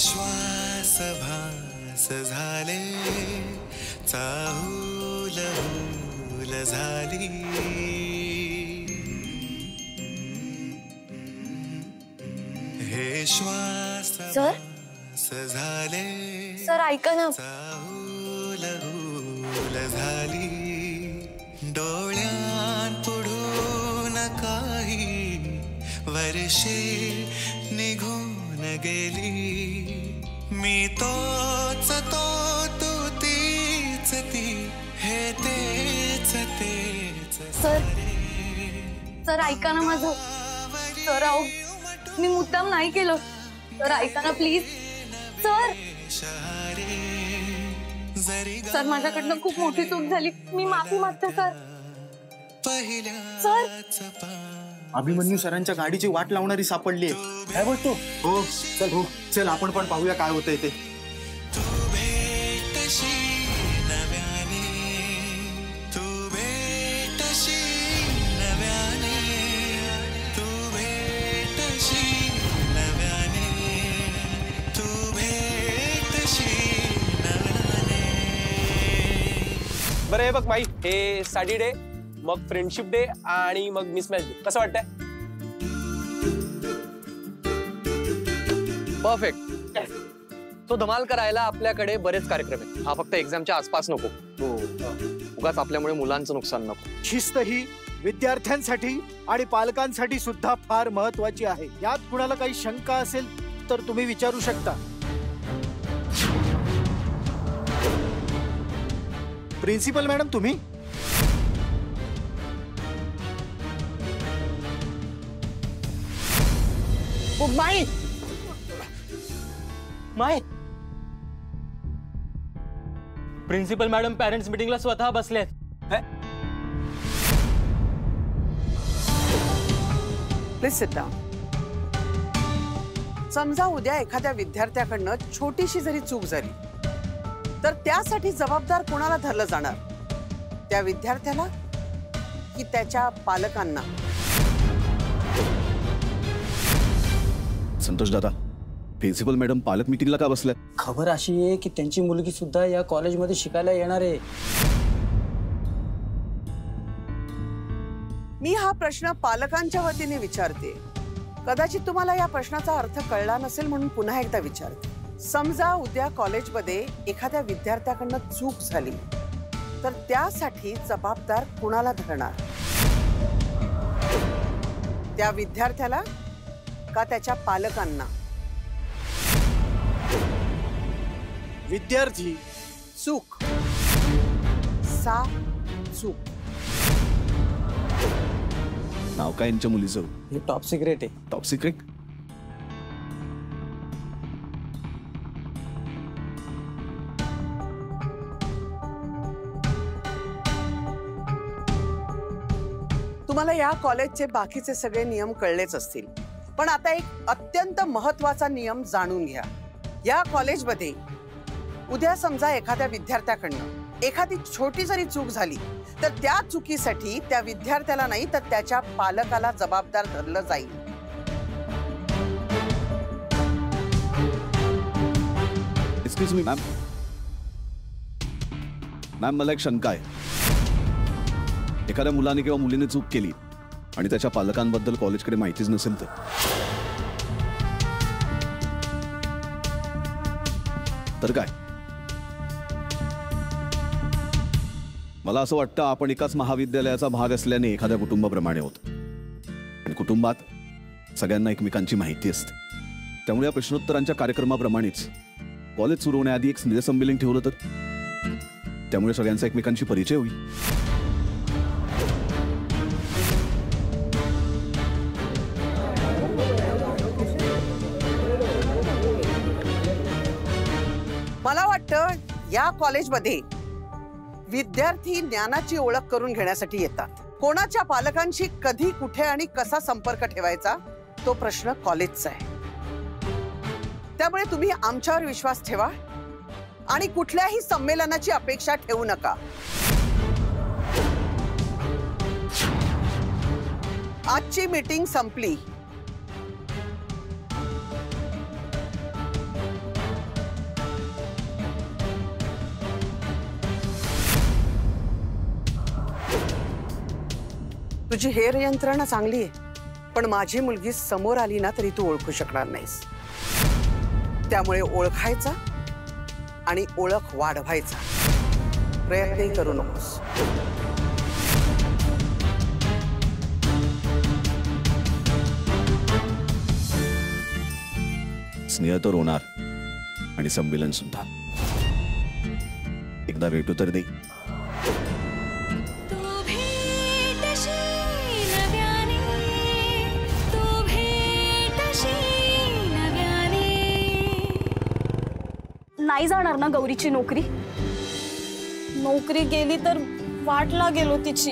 श्वास भास झाले चाहूल हूल झाली हे श्वास भास झाले सर ऐका ना चाहूल हूल झाली डोळ्यांपुढून काही वर्षे निघून गेली मी तोच तो तू तीच ती हे तेच तेच सर ऐका ना माझं सर अहो मी मुद्दाम नाही केलं सर ऐका ना प्लीज सर माझ्याकडनं खूप मोठी चूक झाली मी माफी मागते सर अभिमन्यू सरांच्या गाडीची वाट लावणारी सापडली आहे काय बोलतो हो चल आपण पण पाहूया काय होतंय ते बरं हे बघ माई हे स्टडी डे मग फ्रेंडशिप डे आणि मग मिसमॅच डे कसं वाटतंय परफेक्ट तो धमाल करायला आपल्याकडे बरेच कार्यक्रम आहेत हा फक्त एक्झामच्या आसपास नको उगाच आपल्यामुळे मुलांचं नुकसान नको शिस्त ही विद्यार्थ्यांसाठी आणि पालकांसाठी सुद्धा फार महत्वाची आहे यात कुणाला काही शंका असेल तर तुम्ही विचारू शकता प्रिन्सिपल मॅडम तुम्ही माई माई प्रिन्सिपल मॅडम पॅरेंट्स मीटिंगला स्वतः बसलेत प्लीज सिट डाऊन समजा उद्या एखाद्या विद्यार्थ्याकडनं छोटीशी जरी चूक झाली तर त्यासाठी जबाबदार कोणाला धरलं जाणार त्या विद्यार्थ्याला की त्याच्या पालकांना संतोष दादा प्रिन्सिपल मॅडम पालक मीटिंगला का बसल्या खबर अशी आहे की त्यांची मुलगी सुद्धा या कॉलेजमध्ये शिकायला येणार आहे मी हा प्रश्न पालकांच्या वतीने विचारते कदाचित तुम्हाला या प्रश्नाचा अर्थ कळला नसेल म्हणून पुन्हा एकदा विचारते समजा उद्या कॉलेजमध्ये एखाद्या विद्यार्थ्याकडनं चूक झाली तर त्यासाठी जबाबदार कुणाला धरणार त्या विद्यार्थ्याला का त्याच्या पालकांना विद्यार्थी चूक सा चूक नाव काय यांच्या मुलीचं हे टॉप सिक्रेट आहे टॉप सिक्रेट तुम्हाला या कॉलेजचे बाकीचे सगळे नियम कळलेच असतील पण आता एक अत्यंत महत्त्वाचा नियम जाणून घ्या या कॉलेजमध्ये उद्या समजा एखाद्या विद्यार्थ्याकडनं एखादी छोटी जरी चूक झाली तर त्या चुकीसाठी त्या विद्यार्थ्याला नाही तर त्याच्या पालकाला जबाबदार धरलं जाईल एक्सक्यूज मी मॅम मला एक शंका आहे एखाद्या मुलाने किंवा मुलीने चूक केली आणि त्याच्या पालकांबद्दल कॉलेजकडे माहितीच नसेल तर काय मला असं वाटतं आपण एकाच महाविद्यालयाचा भाग असल्याने एखाद्या कुटुंबाप्रमाणे होत आणि कुटुंबात सगळ्यांना एकमेकांची माहिती असते त्यामुळे या प्रश्नोत्तरांच्या कार्यक्रमाप्रमाणेच कॉलेज सुरू होण्याआधी एक स्नेहसंमेलन ठेवलं तर त्यामुळे सगळ्यांचा एकमेकांशी परिचय होईल मला वाटतं या कॉलेजमध्ये विद्यार्थी ज्ञानाची ओळख करून घेण्यासाठी येतात कोणाच्या पालकांशी कधी कुठे आणि कसा संपर्क ठेवायचा तो प्रश्न कॉलेजचा आहे त्यामुळे तुम्ही आमच्यावर विश्वास ठेवा आणि कुठल्याही संमेलनाची अपेक्षा ठेवू नका आजची मीटिंग संपली तुझी हेर यंत्रणा चांगली आहे, पण माझी मुलगी समोर आली ना तरी तू ओळखू शकणार नाहीस. त्यामुळे ओळखायचा आणि ओळख वाढवायचा प्रयत्नही करू नकोस. स्नेह तर होणार आणि संमेलन सुद्धा. एकदा भेटू तर दे. नाही जाणार ना गौरीची नोकरी? नोकरी गेली तर वाटला गेलो तिची.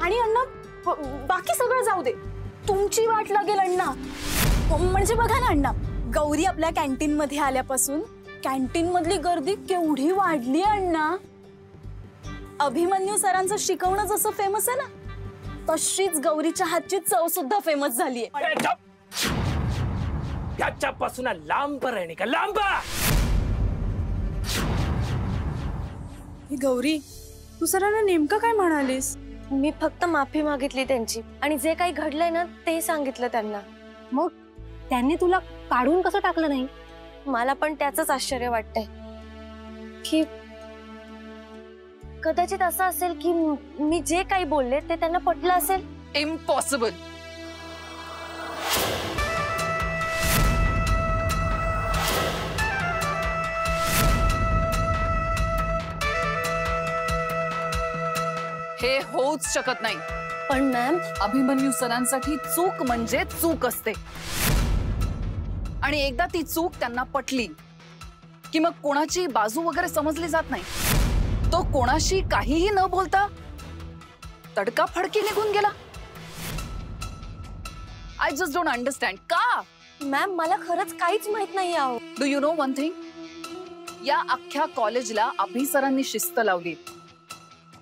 आणि अण्णा बाकी सगळं जाऊ दे, तुमची वाट लागेल अण्णा. म्हणजे बघा ना अण्णा, गौरी आपल्या कॅन्टीन मध्ये आल्यापासून कॅन्टीन मधली गर्दी केवढी वाढली अण्णा. अभिमन्यू सरांचं शिकवणं जसं फेमस आहे ना, तशीच गौरीच्या हातची चव सुद्धा फेमस झालीये. त्याच्यापासून लांब राहणे का लांब. गौरी, तू सरांना नेमकं काय म्हणालीस? मी फक्त माफी मागितली त्यांची आणि जे काही घडलंय ना ते सांगितलं त्यांना. मग त्यांनी तुला काढून कसं टाकलं नाही? मला पण त्याचंच आश्चर्य वाटतंय की कदाचित असं असेल की मी जे काही बोलले ते त्यांना पटलं असेल. इम्पॉसिबल. हे होऊच शकत नाही. पण मॅम, अभिमन्यू सरांसाठी चूक म्हणजे चूक असते आणि एकदा ती चूक त्यांना पटली की मग कोणाची बाजू वगैरे समजली जात नाही. तो कोणाशी काहीही न बोलता तडकाफडकी निघून गेला. I just don't understand. का? मॅम, मला खरंच काहीच माहित नाही. आहो, do you know one thing? या अख्ख्या कॉलेजला अभि सरांनी शिस्त लावली.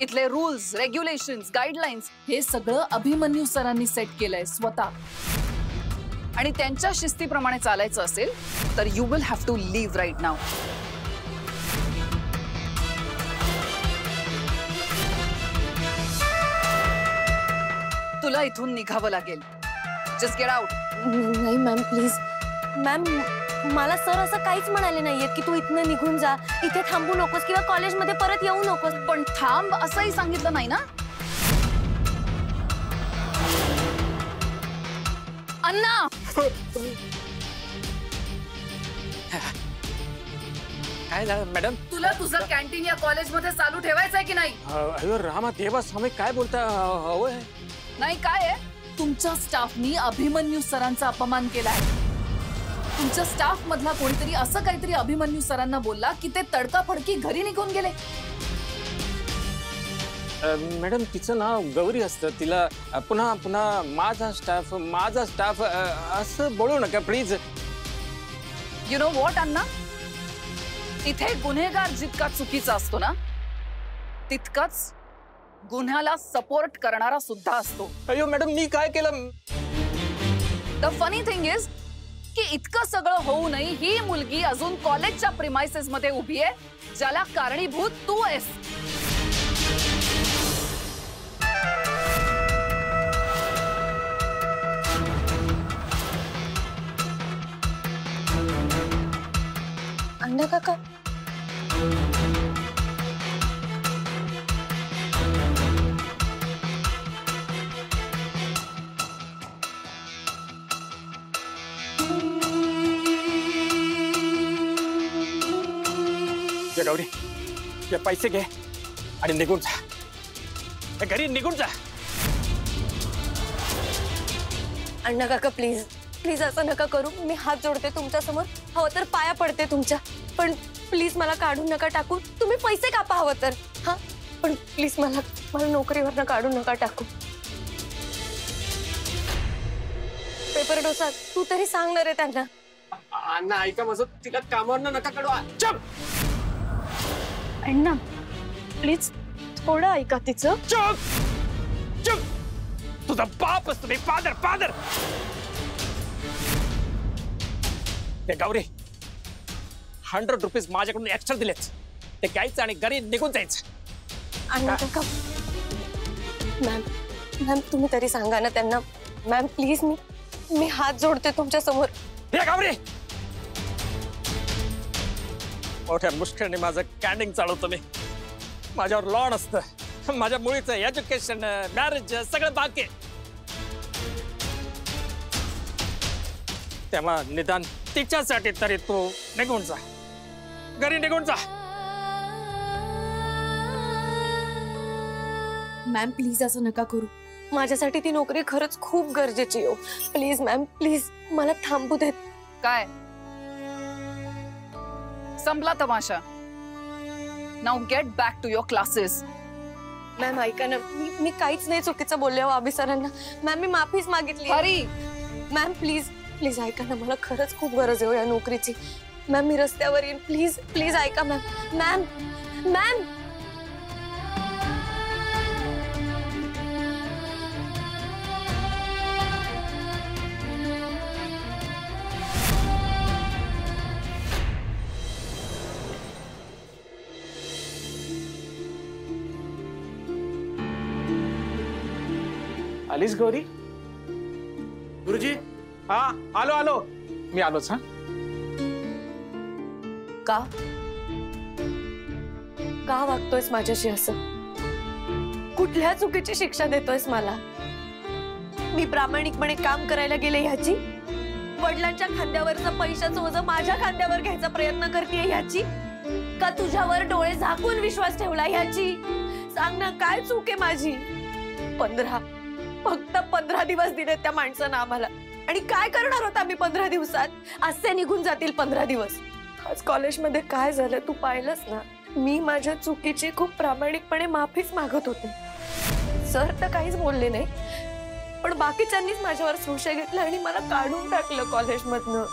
इथले रूल्स, रेग्युलेशन्स, गाईडलाईन्स हे सगळं अभिमन्यू सरांनी सेट केलंय स्वतः. आणि त्यांच्या शिस्तीप्रमाणे चालायचं असेल तर you will have to leave right now. तुला इथून निघावं लागेल. Just get out. नाही मॅम, प्लीज. मॅम, मला सर असं काहीच म्हणाले नाहीयेत की तू इथनं निघून जा, इथे थांबू नकोस किंवा कॉलेजमध्ये परत येऊ नकोस. पण थांब असंही सांगितलं नाही ना. अण्णा, काय झालं मॅडम? तुला तुझं कॅन्टीन या कॉलेजमध्ये चालू ठेवायचंय की नाही? अयो रामा देवा स्वामी, काय बोलता? हवंय नाही. काय आहे? तुमच्या स्टाफनी अभिमन्यू सरांचा अपमान केलाय. तुमच्या स्टाफ मधला कोणीतरी असं काहीतरी अभिमन्यू सरांना बोलला की ते तडकाफडकी घरी निघून गेले. मॅडम, तिचं नाव गौरी असतं. तिला पुन्हा पुन्हा माझा स्टाफ असं बोलू नका प्लीज. यु नो व्हॉट अण्णा, इथे गुन्हेगार जितका चुकीचा असतो ना, तितकाच गुन्ह्याला सपोर्ट करणारा सुद्धा असतो. अयो मॅडम, मी काय केलं? द फनी थिंग इज की इतकं सगळं होऊनही ही मुलगी अजून कॉलेजच्या प्रिमाइसेस मध्ये उभी आहे, ज्याला कारणीभूत तू आहेस. अण्णा काका, गौरी, हे पैसे घे आणि निघून जा. घरी निघून जा. अण्णा काका, प्लीज प्लीज असं नका करू. मी हात जोडते तुमच्या समोर, हवं तर पाया पडते तुमच्या. पण प्लीज मला काढून नका टाकू. तुम्ही पैसे कापा हवं तर. हा, पण प्लीज मला नोकरीवरनं काढून नका टाकू. पेपर डोसा, तू तरी सांगणार आहे त्यांना. अण्णा ऐका माझं, तिला कामावरनं नका काढवा. चुप. अण्णा प्लीज थोडं ऐका तिचं. चुप चुप. तुझा बाप असतो मी. फादर. गौरी, 100 रुपीज माझ्याकडून एक्स्ट्रा दिलेच. ते घ्यायचं आणि घरी निघून जायचं. अण्णा काका मॅम मॅम तुम्ही तरी सांगा ना त्यांना. मॅम प्लीज मी हात जोडते तुमच्या समोर. मोठ्या मुश्किलीने माझं कॅन्टीन चालवतो मी. माझ्यावर लॉन असतं, माझ्या मुलीचं एज्युकेशन मॅरेज सगळं बाकी आहे. तेव्हा निदान तिच्यासाठी तरी तू निघून जा, घरी निघून जा. मॅम प्लीज असं नका करू. माझ्यासाठी ती नोकरी खरंच खूप गरजेची आहे. प्लीज मॅम प्लीज मला थांबू देत. काय संपला तमाशा? Now get back to your classes. Ma'am ऐका ना, मी काहीच नाही चुकीचं बोलले हो अभि सरांना. मॅम मी माफीच मागितली. हरी मॅम प्लीज प्लीज ऐका ना, मला खरंच खूप गरज आहे या नोकरीची. मॅम मी रस्त्यावर येईन. प्लीज प्लीज ऐका मॅम. मॅम मॅम आलीस गौरी? गुरुजी हा आलो आलो. मी आलोच. हा का का वागतोयस माझ्याशी असं? कुठल्या चुकीची शिक्षा देतोयस मला? मी प्रामाणिकपणे काम करायला गेले ह्याची? वडिलांच्या खांद्यावरचं पैशाचं ओझं माझ्या खांद्यावर घ्यायचा प्रयत्न करतेय ह्याची? का तुझ्यावर डोळे झाकून विश्वास ठेवला ह्याची? सांग ना, काय चूक आहे माझी? 15 फक्त 15 दिवस दिले त्या माणसानं आम्हाला. आणि काय करणार होता मी 15 दिवसात? असे निघून जातील 15 दिवस. आज कॉलेजमध्ये काय झालं तू पाहिलंस ना. मी माझ्या चुकीची खूप प्रामाणिकपणे माफीच मागत होते. सर तर काहीच बोलले नाही, पण बाकीच्यांनीच माझ्यावर संशय घेतला आणि मला काढून टाकलं कॉलेजमधनं.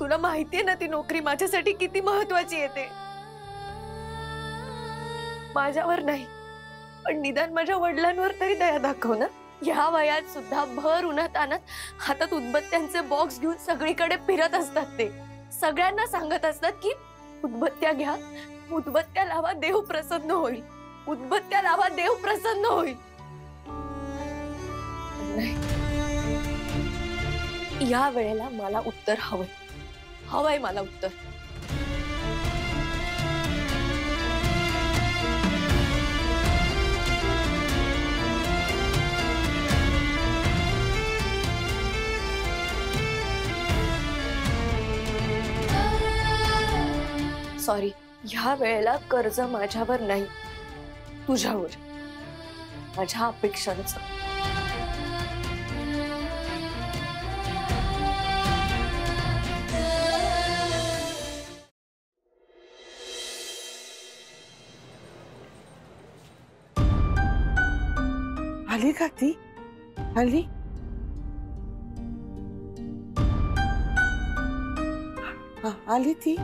तुला माहितीये ना ती नोकरी माझ्यासाठी किती महत्वाची आहे ते. माझ्यावर नाही, पण निदान माझ्या वडिलांवर तरी दया दाखव ना. ह्या वयात सुद्धा भर उन्हात आणत हातात उदबत्त्यांचे बॉक्स घेऊन सगळीकडे फिरत असतात. ते सगळ्यांना सांगत असतात की उदबत्त्या घ्या, उदबत्त्या लावा, देव प्रसन्न होईल. उदबत्त्या लावा, देव प्रसन्न होईल. या वेळेला मला उत्तर हवंय मला उत्तर. सॉरी, ह्या वेळेला कर्ज माझ्यावर नाही, तुझ्यावर, माझ्या अपेक्षांचं. आली का ती? आली? आली ती?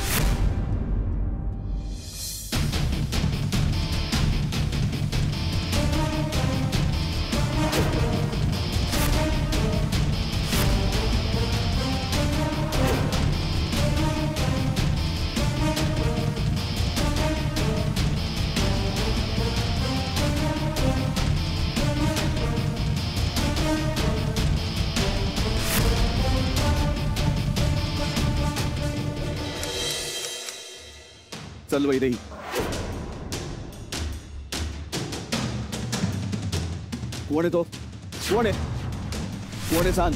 चल वैदेही. कोण आहे तो? कोण आहे? कोण आहे सांग.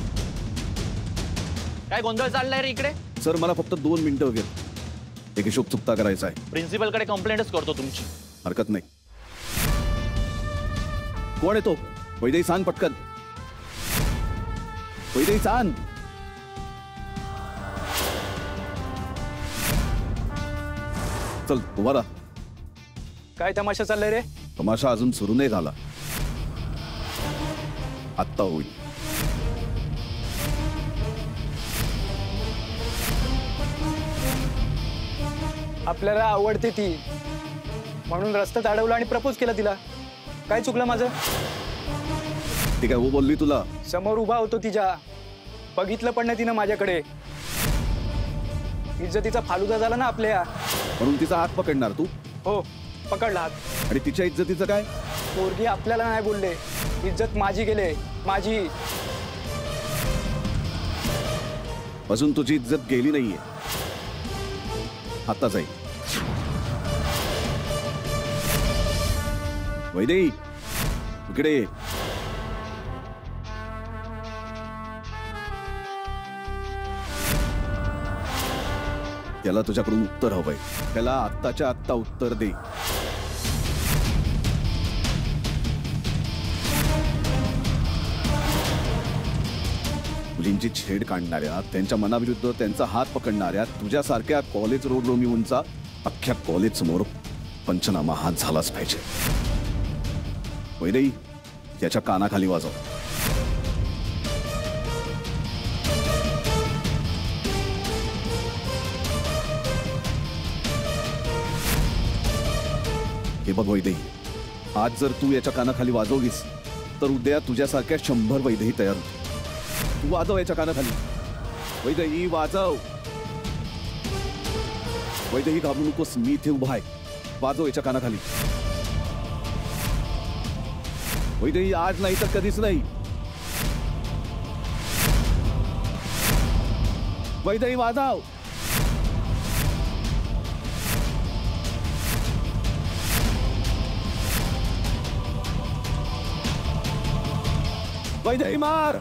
काय गोंधळ चाललाय रे इकडे? सर मला फक्त 2 मिनिटं वगैरे एक हिशोब चुकता करायचा आहे. प्रिन्सिपल कडे कंप्लेंटच करतो तुमची. हरकत नाही. कोण आहे तो? वैदेही सांग पटकन. वैदेही सांग. चल उभा राहा. काय तमाशा चाललाय रे? तमाशा अजून सुरू नाही झाला, आत्ता होईल. आपल्याला आवडते ती म्हणून रस्त्यात अडवलं आणि प्रपोज केलं तिला. काय चुकलं माझं? ती काय हो बोलली तुला? समोर उभा होतो तिच्या, बघितलं पण नाही तिनं माझ्याकडे. इज्जतीचा फालुदा झाला ना आपल्या. म्हणून तिचा हात पकडणार तू? हो पकडला हात. आणि तिच्या इज्जतीचं काय? पोरगी आपल्याला नाही बोलले, इज्जत माझी गेले, माझी. अजून तुझी इज्जत गेली नाहीये, आता जाईल. वैदेही इकडे ये. त्याला तुझ्याकडून उत्तर हवंय. त्याला आत्ताच्या आत्ता उत्तर दे. मुलींची छेड काढणाऱ्या, त्यांच्या मनाविरुद्ध त्यांचा हात पकडणाऱ्या तुझ्यासारख्या कॉलेज रोड रोमिओंचा अख्ख्या कॉलेज समोर पंचनामा हात झालाच पाहिजे. वैदेही त्याच्या कानाखाली वाजव. हे बघ वैदेही, आज जर तू याच्या कानाखाली वाजवलीस तर उद्या तुझ्यासारख्या 100 वैदेही तयार होतील. तू वाजव याच्या कानाखाली. वैदेही वाजव. वैदेही घाबरू नकोस, मी इथे उभा आहे. वाजव याच्या कानाखाली. वैदेही आज नाही तर कधीच नाही. वैदेही वाजव. वैदेही मार.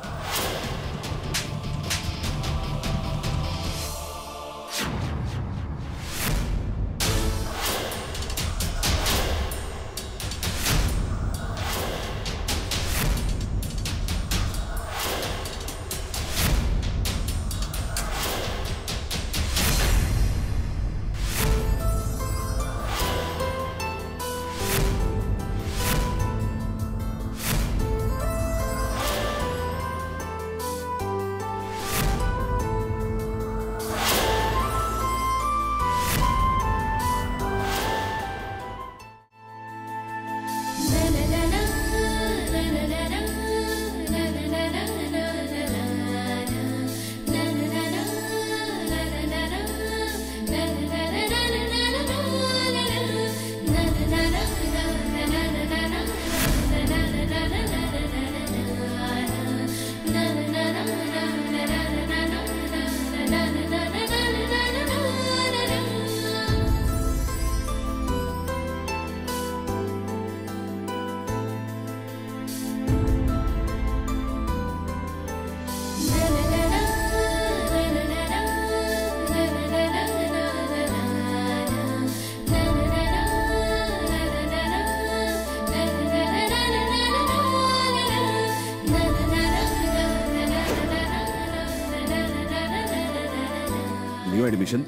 न्यू ऍडमिशन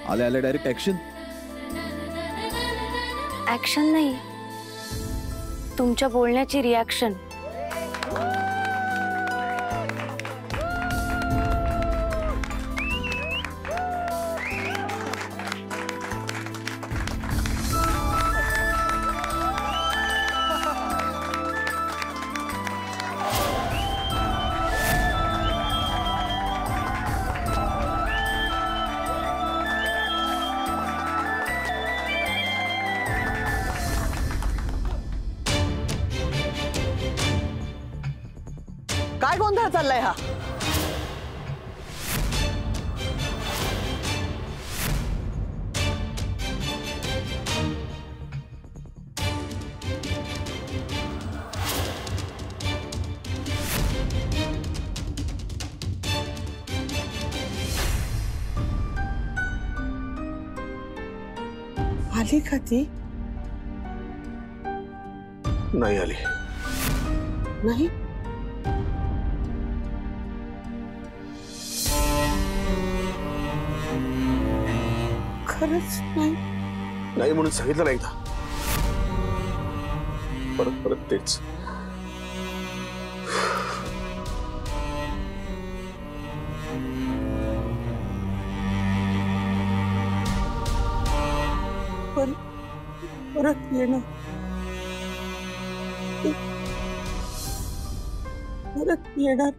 आले आले डायरेक्ट ऍक्शन. ऍक्शन नाही, तुमच्या बोलण्याची रिॲक्शन. काय गोंधळ चाललाय हा? आली का ती? नाही आली. नाही. खरंच नाही. नाही म्हणून सांगितलं ना एकदा. परत परत तेच. परत येणं, परत येणार